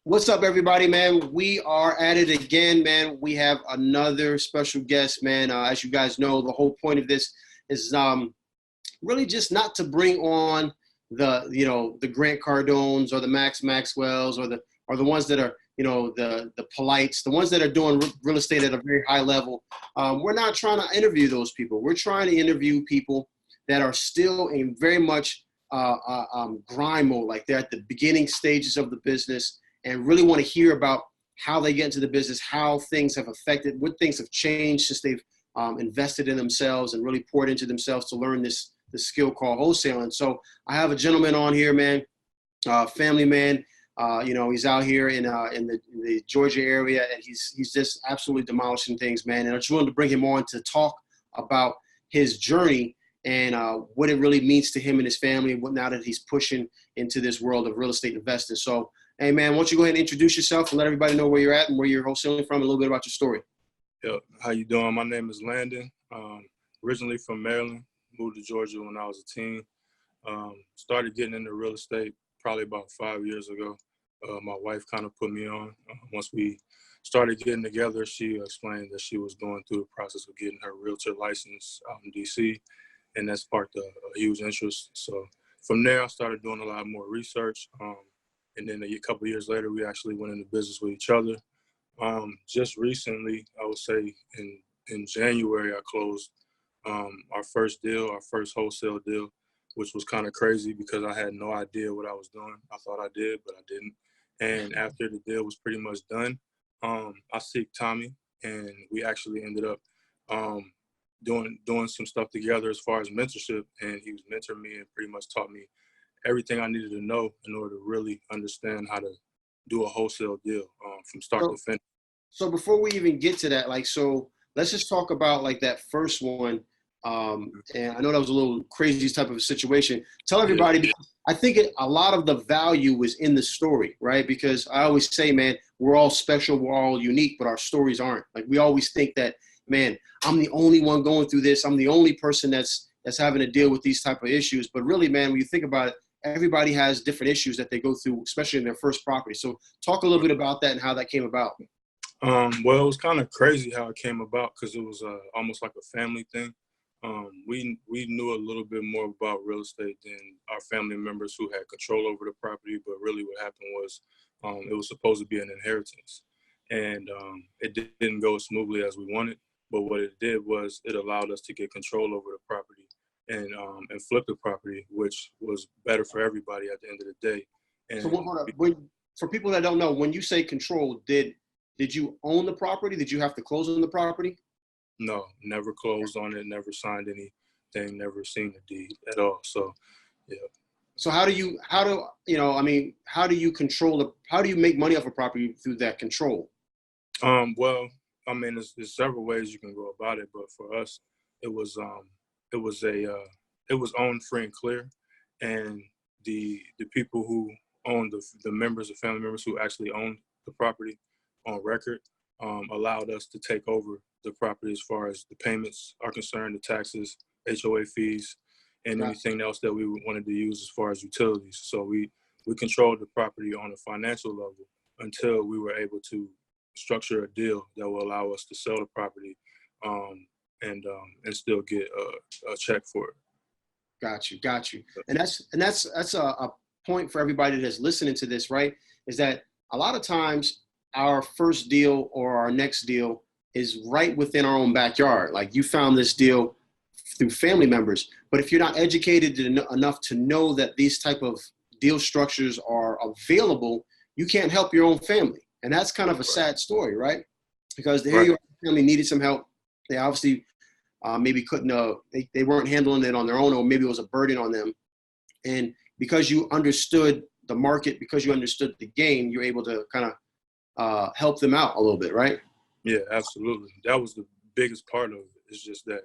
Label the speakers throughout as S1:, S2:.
S1: What's up, everybody, man? We are at it again, man. We have another special guest, man. As you guys know, the whole point of this is really just not to bring on the Grant Cardones or the Max Maxwells or the ones that are the polites, the ones that are doing real estate at a very high level. We're not trying to interview those people. We're trying to interview people that are still in very much grind mode, like they're at the beginning stages of the business and really want to hear about how they get into the business, how things have affected, what things have changed since they've invested in themselves and really poured into themselves to learn this skill called wholesaling. So I have a gentleman on here, man, family man. He's out here in the Georgia area, and he's just absolutely demolishing things, man. And I just wanted to bring him on to talk about his journey and what it really means to him and his family, and what now that he's pushing into this world of real estate investing. So, hey, man, why don't you go ahead and introduce yourself and let everybody know where you're at and where you're wholesaling from, and a little bit about your story.
S2: Yo, how you doing? My name is Landon. Originally from Maryland, moved to Georgia when I was a teen. Started getting into real estate probably about 5 years ago. My wife kind of put me on. Once we started getting together, she explained that she was going through the process of getting her realtor license out in D.C., and that sparked a huge interest. So from there, I started doing a lot more research. And then a couple of years later, we actually went into business with each other. Just recently, I would say in January, I closed our first deal, our first wholesale deal, which was kind of crazy because I had no idea what I was doing. I thought I did, but I didn't. And after the deal was pretty much done, I seeked Tommy, and we actually ended up doing some stuff together as far as mentorship. And he was mentoring me and pretty much taught me everything I needed to know in order to really understand how to do a wholesale deal from start to finish.
S1: So before we even get to that, so let's just talk about that first one. And I know that was a little crazy type of a situation. Tell everybody, because I think a lot of the value was in the story, right? Because I always say, man, we're all special, we're all unique, but our stories aren't. Like, we always think that, man, I'm the only one going through this. I'm the only person that's having to deal with these type of issues. But really, man, when you think about it, everybody has different issues that they go through, especially in their first property. So talk a little bit about that and how that came about.
S2: Well, it was kind of crazy how it came about because it was almost like a family thing. We knew a little bit more about real estate than our family members who had control over the property, but really what happened was it was supposed to be an inheritance, and it didn't go as smoothly as we wanted. But what it did was it allowed us to get control over the property and flip the property, which was better for everybody at the end of the day. And
S1: so hold up. For people that don't know, when you say control, did you own the property? Did you have to close on the property?
S2: No, never closed on it, never signed anything, never seen the deed at all. So, yeah.
S1: So how do you control how do you make money off a property through that control?
S2: Well, I mean, there's several ways you can go about it, but for us, it was owned free and clear, and the people who owned the members, the family members who actually owned the property on record, allowed us to take over the property as far as the payments are concerned, the taxes, HOA fees, and anything else that we wanted to use as far as utilities. So we controlled the property on a financial level until we were able to structure a deal that will allow us to sell the property and still get a check for it.
S1: Got you. And that's a point for everybody that's listening to this, right? Is that a lot of times our first deal or our next deal is right within our own backyard. Like, you found this deal through family members, but if you're not educated enough to know that these type of deal structures are available, you can't help your own family. And that's kind of a sad story, right? Because here your family needed some help. They obviously maybe couldn't, they weren't handling it on their own, or maybe it was a burden on them. And because you understood the market, because you understood the game, you're able to kind of help them out a little bit, right?
S2: Yeah, absolutely. That was the biggest part of it. It's just that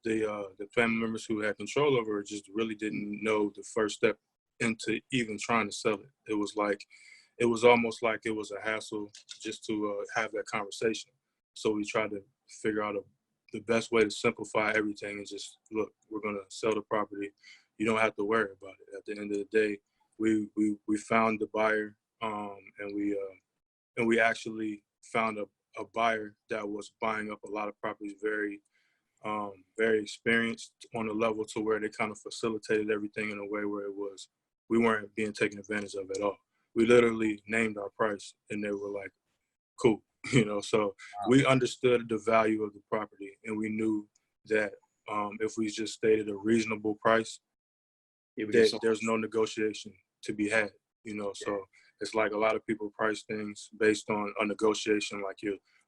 S2: the family members who had control over it just really didn't know the first step into even trying to sell it. It was almost like it was a hassle just to have that conversation. So we tried to figure out the best way to simplify everything and just, look, we're going to sell the property. You don't have to worry about it. At the end of the day, we found the buyer. and we actually found a buyer that was buying up a lot of properties, very experienced on a level to where they kind of facilitated everything in a way where we weren't being taken advantage of at all. We literally named our price and they were like, cool, so we understood the value of the property and we knew that if we just stated a reasonable price, there's no negotiation to be had, so it's like a lot of people price things based on a negotiation, like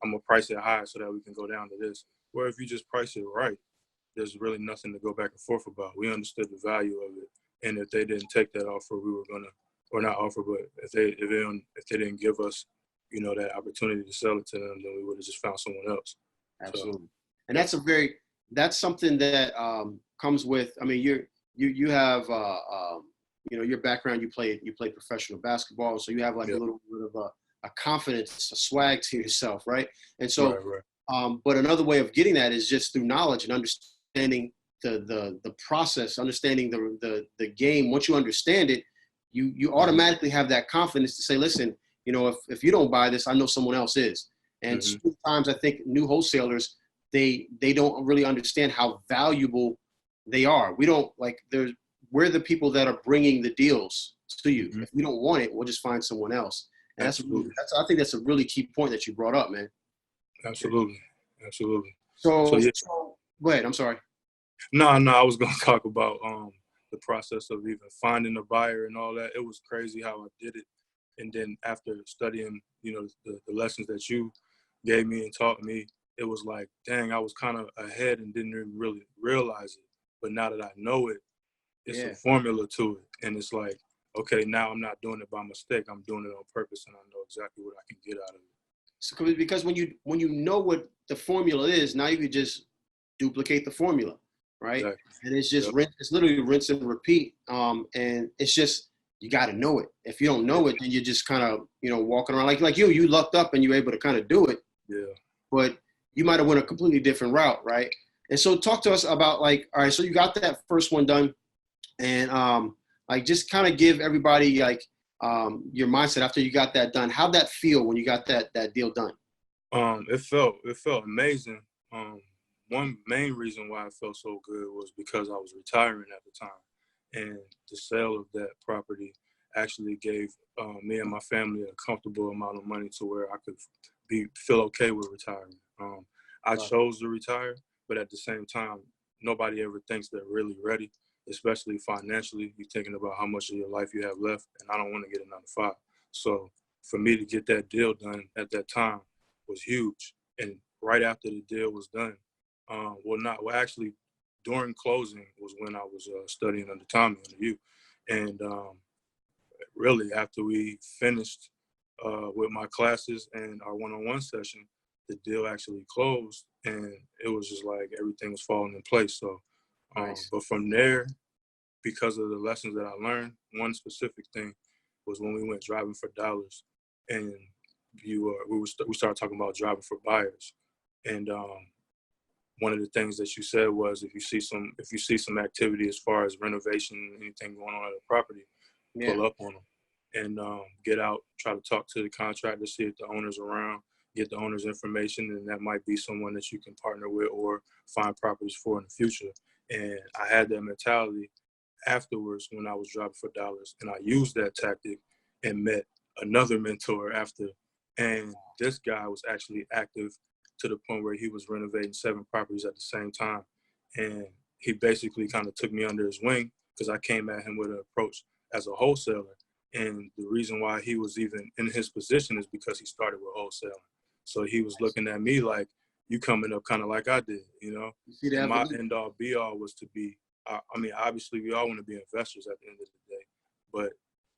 S2: I'm gonna price it high so that we can go down to this. Where if you just price it right, there's really nothing to go back and forth about. We understood the value of it, and if they didn't take that offer, we were gonna, or not offer, but if they didn't give us, that opportunity to sell it to them, then we would have just found someone else.
S1: Absolutely, and that's something that comes with. I mean, you have your background. You played professional basketball, so you have like a little bit of a confidence, a swag to yourself, right? And so.
S2: Right.
S1: But another way of getting that is just through knowledge and understanding the process, understanding the game. Once you understand it, you automatically have that confidence to say, listen, if you don't buy this, I know someone else is. And sometimes I think new wholesalers, they don't really understand how valuable they are. We're the people that are bringing the deals to you. If we don't want it, we'll just find someone else. And I think that's a really key point that you brought up, man.
S2: Absolutely.
S1: So go ahead. I'm sorry.
S2: No, I was going to talk about the process of even finding a buyer and all that. It was crazy how I did it. And then after studying, the lessons that you gave me and taught me, it was like, dang, I was kind of ahead and didn't even really realize it. But now that I know it, it's a formula to it. And it's like, okay, now I'm not doing it by mistake. I'm doing it on purpose, and I know exactly what I can get out of it.
S1: So, because when you know what the formula is, now you can just duplicate the formula, right? Exactly. And it's just it's literally rinse and repeat. And it's just you got to know it. If you don't know it, then you're just kind of walking around like you lucked up and you were able to kind of do it.
S2: Yeah.
S1: But you might have went a completely different route, right? And so talk to us about all right, so you got that first one done, and just kind of give everybody your mindset after you got that done. How'd that feel when you got that deal done?
S2: It felt amazing. One main reason why it felt so good was because I was retiring at the time, and the sale of that property actually gave me and my family a comfortable amount of money to where I could feel okay with retiring. I chose to retire, but at the same time, nobody ever thinks they're really ready, especially financially. You're thinking about how much of your life you have left, and I don't want to get a 9-to-5. So for me to get that deal done at that time was huge. And right after the deal was done, actually during closing was when I was studying under Tommy, under you. And really after we finished with my classes and our one-on-one session, the deal actually closed, and it was just like everything was falling in place. So,
S1: nice.
S2: But from there, because of the lessons that I learned, one specific thing was when we went driving for dollars, and we started talking about driving for buyers, and one of the things that you said was if you see some activity as far as renovation, anything going on at a property, pull up on them and get out, try to talk to the contractor, see if the owner's around, get the owner's information, and that might be someone that you can partner with or find properties for in the future. And I had that mentality afterwards when I was driving for dollars, and I used that tactic and met another mentor after. And this guy was actually active to the point where he was renovating 7 properties at the same time. And he basically kind of took me under his wing because I came at him with an approach as a wholesaler. And the reason why he was even in his position is because he started with wholesaling. So he was looking at me like, you coming up kind of like I did, You and my end all be all was to be, obviously we all want to be investors at the end of the day, but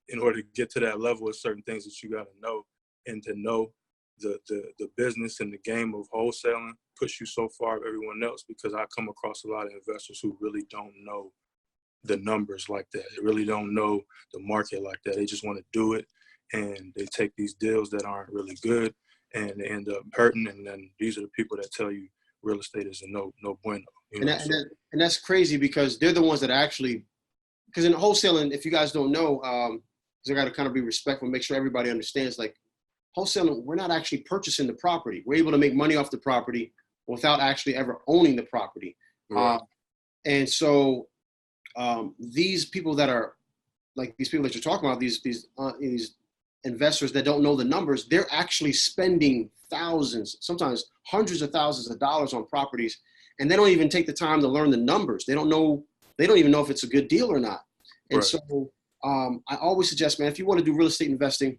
S2: in order to get to that level, there's certain things that you got to know, and to know the business and the game of wholesaling push you so far of everyone else, because I come across a lot of investors who really don't know the numbers like that. They really don't know the market like that. They just want to do it, and they take these deals that aren't really good, and they end up hurting. And then these are the people that tell you real estate is a no bueno.
S1: And that's crazy, because they're the ones that actually, because in wholesaling, if you guys don't know, because I got to kind of be respectful, make sure everybody understands, like, wholesaling, we're not actually purchasing the property. We're able to make money off the property without actually ever owning the property.
S2: Right.
S1: And so these people that are, like these people that you're talking about, these investors that don't know the numbers, they're actually spending thousands, sometimes hundreds of thousands of dollars on properties, and they don't even take the time to learn the numbers. They don't even know if it's a good deal or not. And
S2: Right.
S1: so I always suggest, man, if you want to do real estate investing,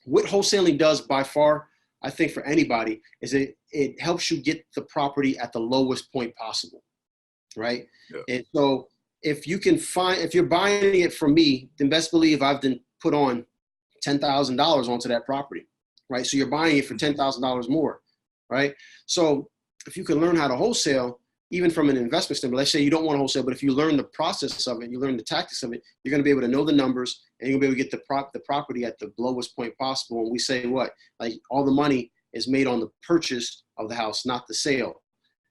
S1: what wholesaling does by far, I think for anybody, is it helps you get the property at the lowest point possible, right?
S2: Yeah.
S1: And so if you're buying it from me, then best believe I've then put on $10,000 onto that property, right? So you're buying it for $10,000 more, right? So if you can learn how to wholesale, even from an investment standpoint, let's say you don't want to wholesale, but if you learn the process of it, you learn the tactics of it, you're going to be able to know the numbers, and you're going to be able to get the property at the lowest point possible. And we say what? Like, all the money is made on the purchase of the house, not the sale.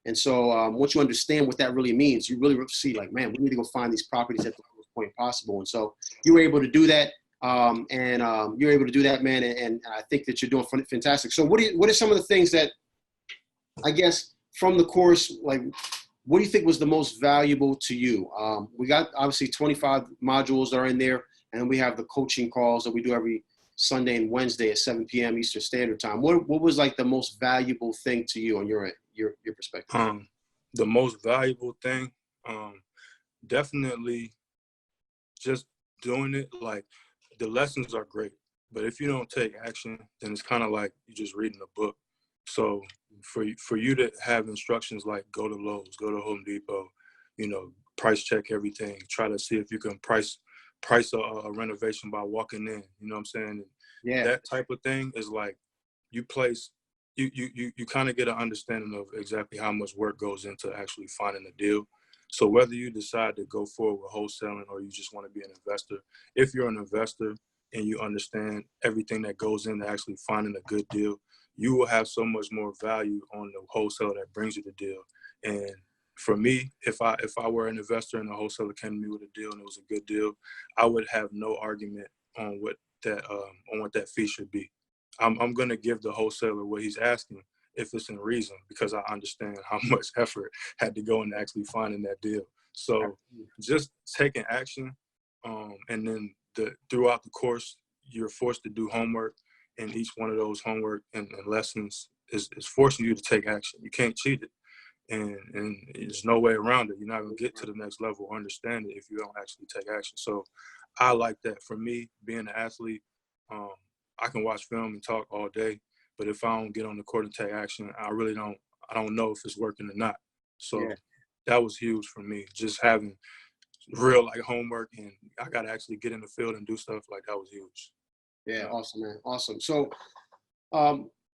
S1: And so once you understand what that really means, you really see, like, man, we need to go find these properties at the lowest point possible. And so you were able to do that. You're able to do that, man. And I think that you're doing fantastic. So what are some of the things that, I guess, from the course, like, what do you think was the most valuable to you? We got obviously 25 modules that are in there, and we have the coaching calls that we do every Sunday and Wednesday at 7 p.m. Eastern Standard Time. What was like the most valuable thing to you on your perspective?
S2: The most valuable thing, definitely just doing it. Like, the lessons are great, but if you don't take action, then it's kind of like you're just reading a book. So for you to have instructions like go to Lowe's, go to Home Depot, price check everything, try to see if you can price a renovation by walking in, you know what I'm saying?
S1: Yeah.
S2: That type of thing is like you kind of get an understanding of exactly how much work goes into actually finding a deal. So whether you decide to go forward with wholesaling or you just want to be an investor, if you're an investor and you understand everything that goes into actually finding a good deal, you will have so much more value on the wholesaler that brings you the deal. And for me, if I were an investor and a wholesaler came to me with a deal and it was a good deal, I would have no argument on what that fee should be. I'm gonna give the wholesaler what he's asking if it's in reason, because I understand how much effort had to go into actually finding that deal. So just taking action, and then throughout the course, you're forced to do homework, and each one of those homework and lessons is forcing you to take action. You can't cheat it, and there's no way around it. You're not gonna get to the next level or understand it if you don't actually take action. So I like that. For me, being an athlete, I can watch film and talk all day, but if I don't get on the court and take action, I don't know if it's working or not. So that was huge for me, just having real like homework, and I got to actually get in the field and do stuff. Like, that was huge.
S1: Yeah. Awesome, man. Awesome. So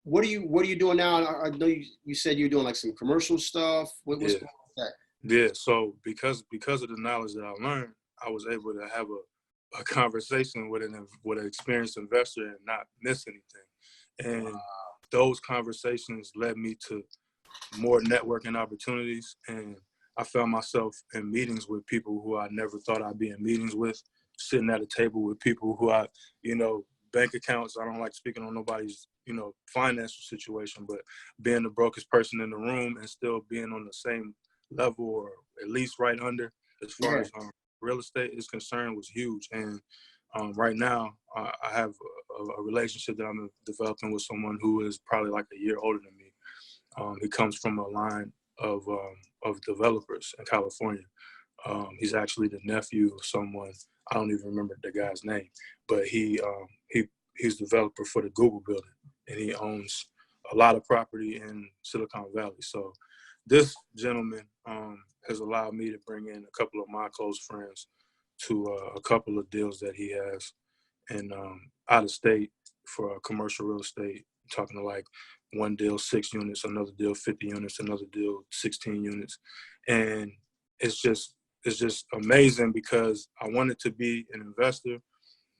S1: what are you doing now? I know you said you're doing like some commercial stuff. What's going on with that?
S2: Yeah. So because of the knowledge that I learned, I was able to have a conversation with an experienced investor and not miss anything. And those conversations led me to more networking opportunities. And I found myself in meetings with people who I never thought I'd be in meetings with, sitting at a table with people who bank accounts. I don't like speaking on nobody's, financial situation, but being the brokest person in the room and still being on the same level or at least right under as far as real estate is concerned was huge. And right now I have a relationship that I'm developing with someone who is probably like a year older than me. He comes from a line of developers in California. He's actually the nephew of someone, I don't even remember the guy's name, but he's developer for the Google building, and he owns a lot of property in Silicon Valley. So this gentleman has allowed me to bring in a couple of my close friends to a couple of deals that he has, and out of state for commercial real estate. I'm talking to like one deal 6 units, another deal 50 units, another deal 16 units, and it's just amazing because I wanted to be an investor,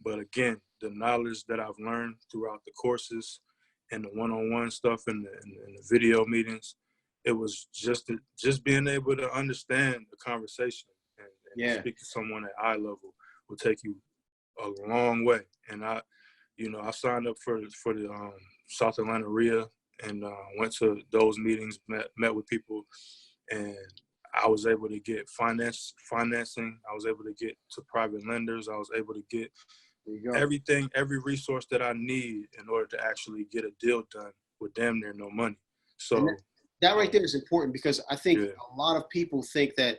S2: but again, the knowledge that I've learned throughout the courses and the one-on-one stuff and the video meetings, it was just being able to understand the conversation and speak to someone at eye level will take you a long way. And I signed up for the South Atlanta RIA and went to those meetings, met with people, and I was able to get financing. I was able to get to private lenders. I was able to get everything, every resource that I need in order to actually get a deal done with damn near no money. So
S1: that right there is important, because I think a lot of people think that,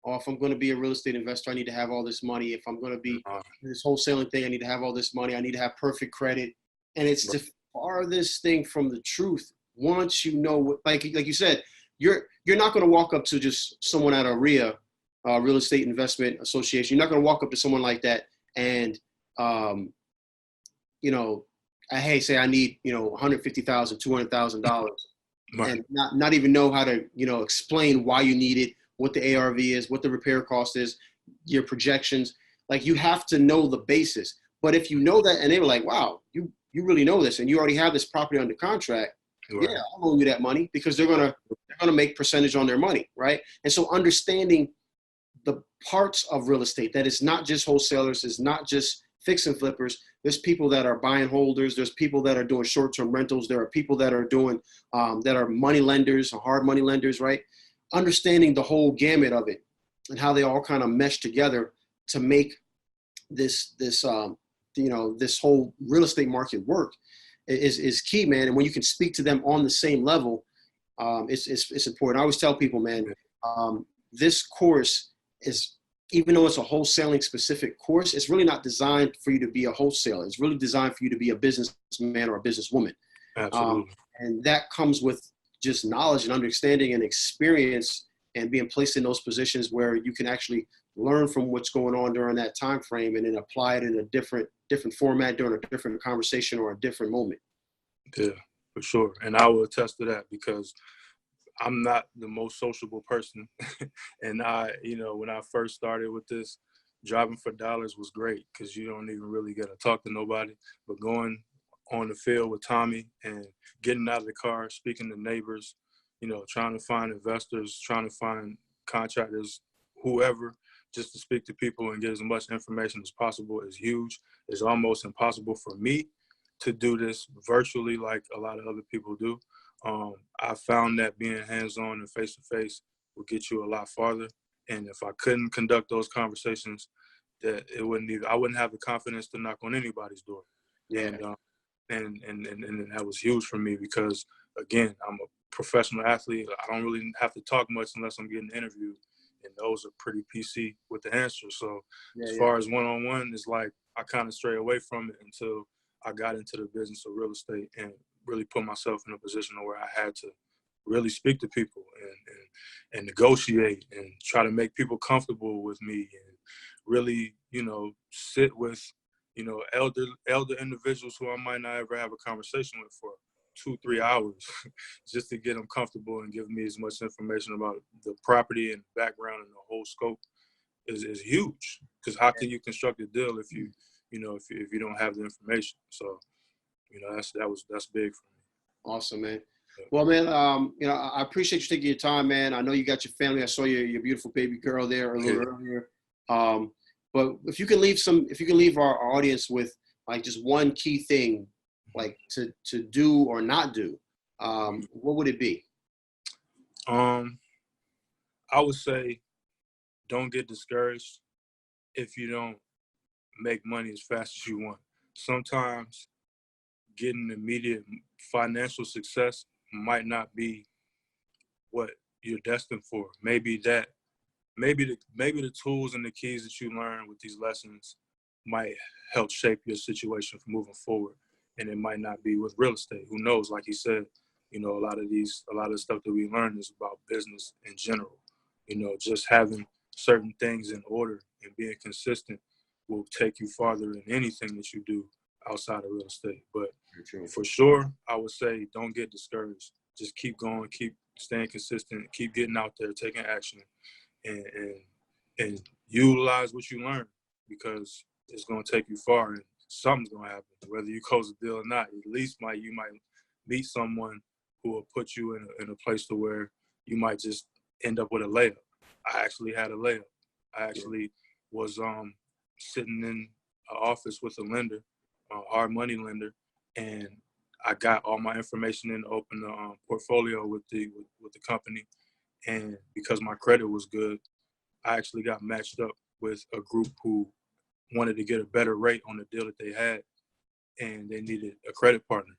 S1: oh, if I'm going to be a real estate investor, I need to have all this money. If I'm going to be this wholesaling thing, I need to have all this money. I need to have perfect credit. And it's the farthest thing from the truth. Once you know, like you said, you're not going to walk up to just someone at a RIA, Real Estate Investment Association. You're not going to walk up to someone like that and, hey, say I need, $150,000, $200,000, and not even know how to, explain why you need it, what the ARV is, what the repair cost is, your projections. Like, you have to know the basis. But if you know that, and they were like, wow, you really know this, and you already have this property under contract, yeah, I'll loan you that money, because they're gonna make percentage on their money, right? And so understanding the parts of real estate, that it's not just wholesalers, it's not just fix and flippers. There's people that are buy and holders. There's people that are doing short-term rentals. There are people that are doing that are money lenders, hard money lenders, right? Understanding the whole gamut of it and how they all kind of mesh together to make this whole real estate market work is key, man. And when you can speak to them on the same level, it's important. I always tell people, man, this course is, even though it's a wholesaling specific course, it's really not designed for you to be a wholesaler. It's really designed for you to be a businessman or a businesswoman.
S2: Absolutely.
S1: And that comes with just knowledge and understanding and experience, and being placed in those positions where you can actually learn from what's going on during that time frame, and then apply it in a different format during a different conversation or a different moment.
S2: Yeah, for sure. And I will attest to that, because I'm not the most sociable person. And when I first started with this, driving for dollars was great, because you don't even really get to talk to nobody. But going on the field with Tommy and getting out of the car, speaking to neighbors, trying to find investors, trying to find contractors, whoever, just to speak to people and get as much information as possible is huge. It's almost impossible for me to do this virtually like a lot of other people do. I found that being hands-on and face-to-face will get you a lot farther. And if I couldn't conduct those conversations, that I wouldn't have the confidence to knock on anybody's door.
S1: Yeah.
S2: And that was huge for me, because, again, I'm a professional athlete. I don't really have to talk much unless I'm getting interviewed, and those are pretty PC with the answers. So as far as one-on-one, it's like I kind of stray away from it until I got into the business of real estate and really put myself in a position where I had to really speak to people and negotiate and try to make people comfortable with me, and really, sit with, elder individuals who I might not ever have a conversation with for 2-3 hours just to get them comfortable and give me as much information about the property and background and the whole scope is huge. Because how can you construct a deal if you don't have the information? So, that's big for me.
S1: Awesome, man. Well, man, I appreciate you taking your time, man. I know you got your family. I saw your beautiful baby girl there a little earlier. But if you can leave our audience with like just one key thing, like to do or not do, what would it be?
S2: I would say, don't get discouraged if you don't make money as fast as you want. Sometimes getting immediate financial success might not be what you're destined for. Maybe the tools and the keys that you learn with these lessons might help shape your situation for moving forward. And it might not be with real estate. Who knows? Like he said, a lot of the stuff that we learn is about business in general. Just having certain things in order and being consistent will take you farther in anything that you do outside of real estate. But for sure, I would say don't get discouraged. Just keep going, keep staying consistent, keep getting out there, taking action, and utilize what you learn, because it's going to take you far, and something's going to happen. Whether you close a deal or not, at least you might meet someone who will put you in a place to where you might just end up with a layup. I actually had a layup. I actually was sitting in office with a lender, a hard money lender, and I got all my information in to open the portfolio with the company. And because my credit was good, I actually got matched up with a group who wanted to get a better rate on the deal that they had, and they needed a credit partner.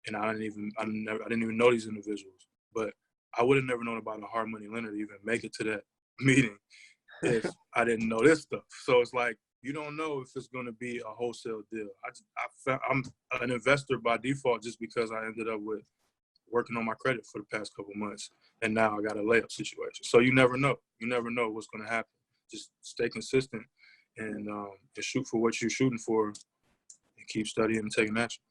S2: And I didn't even know these individuals, but I would have never known about a hard money lender to even make it to that meeting if I didn't know this stuff. So it's like, you don't know if it's going to be a wholesale deal. I'm an investor by default just because I ended up with working on my credit for the past couple months, and now I got a layup situation. So you never know. You never know what's going to happen. Just stay consistent and shoot for what you're shooting for, and keep studying and taking action.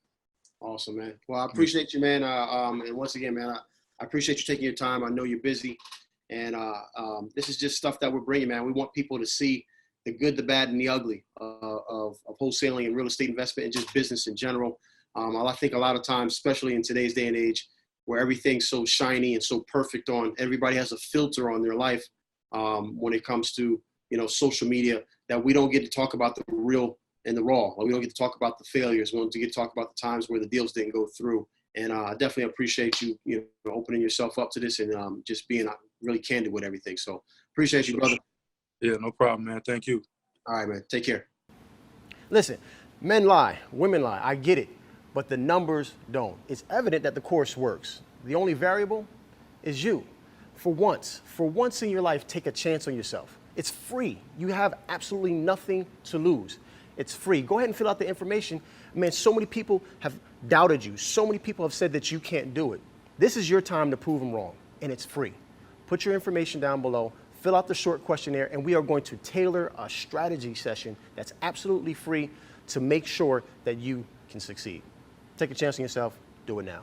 S1: Awesome, man. Well, I appreciate you, man. And once again, man, I appreciate you taking your time. I know you're busy, and this is just stuff that we're bringing, man. We want people to see the good, the bad, and the ugly of wholesaling and real estate investment and just business in general. I think a lot of times, especially in today's day and age, where everything's so shiny and so perfect everybody has a filter on their life when it comes to, social media, that we don't get to talk about the real and the raw. We don't get to talk about the failures. We don't get to talk about the times where the deals didn't go through. And I definitely appreciate you, opening yourself up to this and just being really candid with everything. So appreciate you, brother.
S2: Yeah, no problem, man. Thank you.
S1: All right, man. Take care.
S3: Listen, men lie, women lie. I get it, but the numbers don't. It's evident that the course works. The only variable is you. For once in your life, take a chance on yourself. It's free. You have absolutely nothing to lose. It's free. Go ahead and fill out the information. Man, so many people have doubted you. So many people have said that you can't do it. This is your time to prove them wrong, and it's free. Put your information down below. Fill out the short questionnaire, and we are going to tailor a strategy session that's absolutely free to make sure that you can succeed. Take a chance on yourself. Do it now.